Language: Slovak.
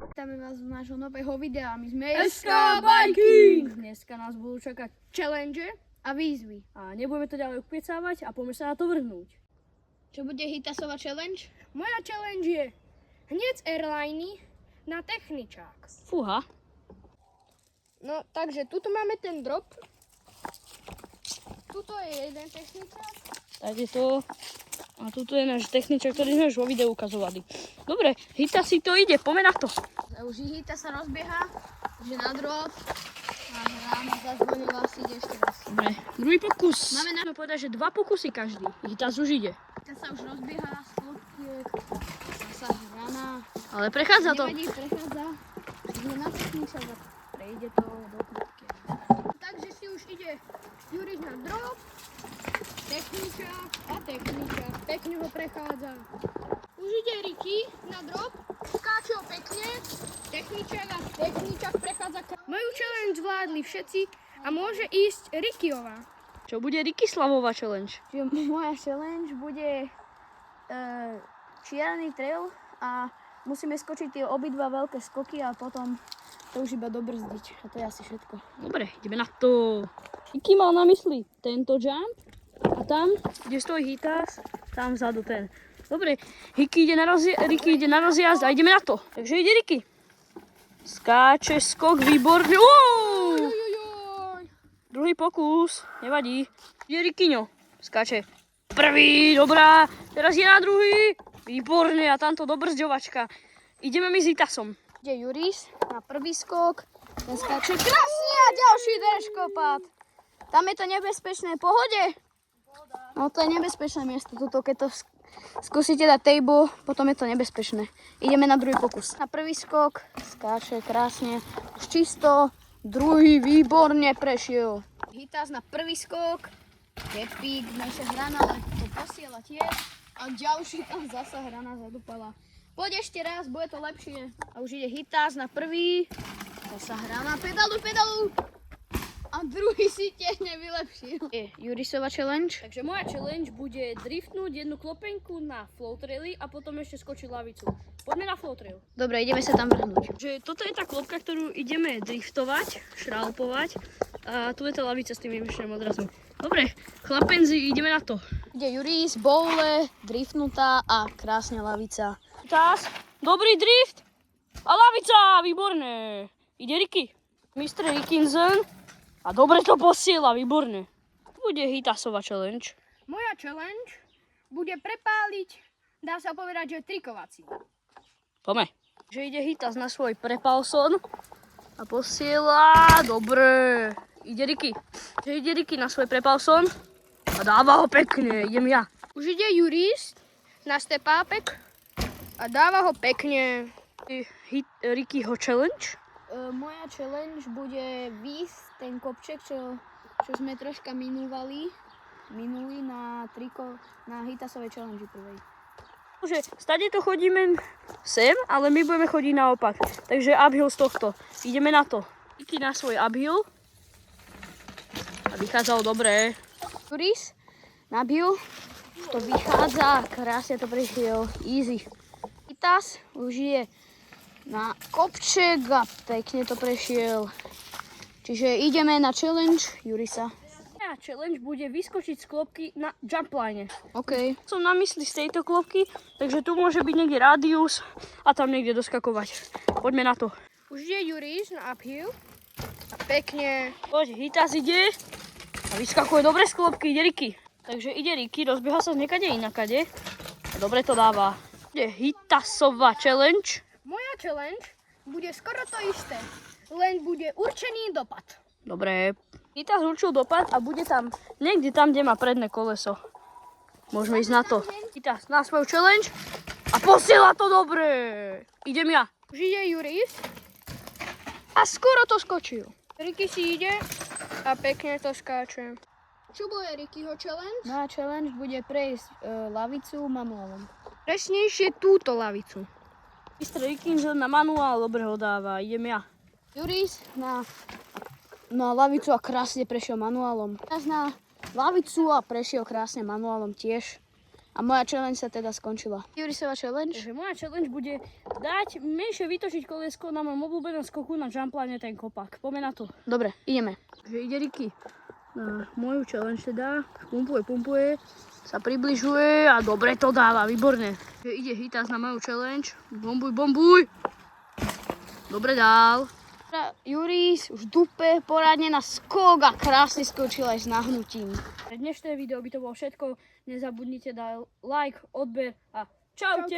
Vítame vás z nášho nového videa. My sme SK Biking! Dneska nás budú čakať challenge a výzvy. A nebudeme to ďalej upiecávať a poďme sa na to vrhnúť. Čo bude Hitasova challenge? Moja challenge je hneď z airliny na techničák. Fúha. No, takže tuto máme ten drop. Tuto je jeden techničák. Takže to. A tuto je náš techničák, ktorý sme už vo videu ukazovali. Dobre, Hita si to ide, poďme na to. Už Hita sa rozbieha, že na drop. A ráno zazvonila, si ide ešte raz. Dobre, druhý pokus. Máme Máme povedať, že 2 pokusy každý. Hita už ide. Hita sa už rozbieha z klopkiek. A sa hrana. Ale prechádza to. Nevadí, prechádza. Ide na techničák a prejde to do klopkiek. Takže si už ide Juriš na drop. Techničák a techničák. Pekne ho prechádza. Už ide Ricky na drop. Skáče ho pekne. Techničák a techničák prechádza. Moju challenge zvládli všetci a môže ísť Rickyová. Čo bude Rickyslavová challenge? Čiže moja challenge bude čierny trail a musíme skočiť tie obidva veľké skoky a potom to už iba dobrzdiť. A to je asi všetko. Dobre, ideme na to. Ricky mal na mysli tento jump a tam, kde stojí Hitas, tam vzadu ten. Dobre, Ricky ide na rozjazd a ideme na to. Takže ide Ricky. Skáče, skok, výborný. Druhý pokus, nevadí. Ide Rickyňo, skáče. Prvý, dobrá. Teraz je na druhý. Výborné a tamto dobrzďovačka. Ideme my s Hitasom. Ide Juris na prvý skok. Ten skáče krásne a ďalší držkopad. Tam je to nebezpečné. Pohode? No to je nebezpečné miesto. Tuto, keď to skúsite dať tejbu, potom je to nebezpečné. Ideme na druhý pokus. Na prvý skok skáče krásne. Už čisto. Druhý výborne prešiel. Hitas na prvý skok. Kepík, naša hrana, ale to posiela tiež. A ďalší tam zasa hrana zadupala. Poď ešte raz, bude to lepšie. A už ide Hitas na prvý. Zasa hrana, pedalu. A druhý si tiež nevylepšil. Je Jurisova challenge. Takže moja challenge bude driftnúť jednu klopenku na flow traili a potom ešte skočiť lavicu. Poďme na flow trail. Dobre, ideme sa tam vrhnúť. Že toto je tá klopka, ktorú ideme driftovať, šralpovať. A tu je tá lavica s tým vyšším odrazom. Dobre, chlapenzi, ideme na to. Ide Juris, bowle, driftnutá a krásne lavica. Tás, dobrý drift a lavica, výborné. Ide Ricky. Mr. Rickinson. A dobre to posiela, výborné. Bude Hitasova challenge. Moja challenge bude prepáliť, dá sa povedať, že trikovací. Poďme. Že ide Hitas na svoj prepalson a posiela, dobre. Ide Ricky. Že ide Ricky na svoj prepalson a dáva ho pekne, idem ja. Už ide Juris na stepápek a dáva ho pekne. Rickyho challenge. Moja challenge bude výjsť ten kopček, čo sme troška minuli na Hitasovej challenge prvej. Že stade to chodíme sem, ale my budeme chodiť naopak. Takže uphill z tohto. Ideme na to. Ricky na svoj uphill. A vychádzalo dobré. Juris na uphill. Už to vychádza, krásne to prešiel. Easy. Hitas už je na kopček a pekne to prešiel. Čiže ideme na challenge Jurisa. Ja, challenge bude vyskočiť z klopky na jumpline. OK. Som na mysli z tejto klopky, takže tu môže byť niekde radius a tam niekde doskakovať. Poďme na to. Už je Juris na uphill a pekne. Poď, Hitas ide a vyskakuje dobre z klopky, ide Ricky. Takže ide Ricky, rozbieha sa z nekade inakade a dobre to dáva. Ide Hitasova challenge. Moja challenge bude skoro to isté, len bude určený dopad. Dobre. Hitas určil dopad a bude tam niekde tam, kde má predné koleso. Môžeme ísť na to. Hitas na svoju challenge a posiela to dobre. Idem ja. Už ide Juris a skoro to skočil. Ricky si ide a pekne to skáče. Čo bude Rickyho challenge? Moja challenge bude prejsť lavicu manuálom. Presnejšie túto lavicu. Mr. Rickinson na manuál dobre ho dáva. Idem ja. Juris na lavicu a krásne prešiel manuálom. Teraz na lavicu a prešiel krásne manuálom tiež. A moja challenge sa teda skončila. Jurisova challenge? Takže moja challenge bude dať menšie vytočiť koliesko na mojom obľúbenom skoku na jumpline ten kopak. Poďme na to. Dobre, ideme. Takže ide Ricky na moju challenge teda. Pumpuje. Sa približuje a dobre to dáva, výborne. Takže ide Hitas na moju challenge. Bombuj. Dobre dal. Juris už dupe poradne na skok a krásne skočil aj s nahnutím. Pre dnešné video by to bolo všetko. Nezabudnite dať like, odber a čaute!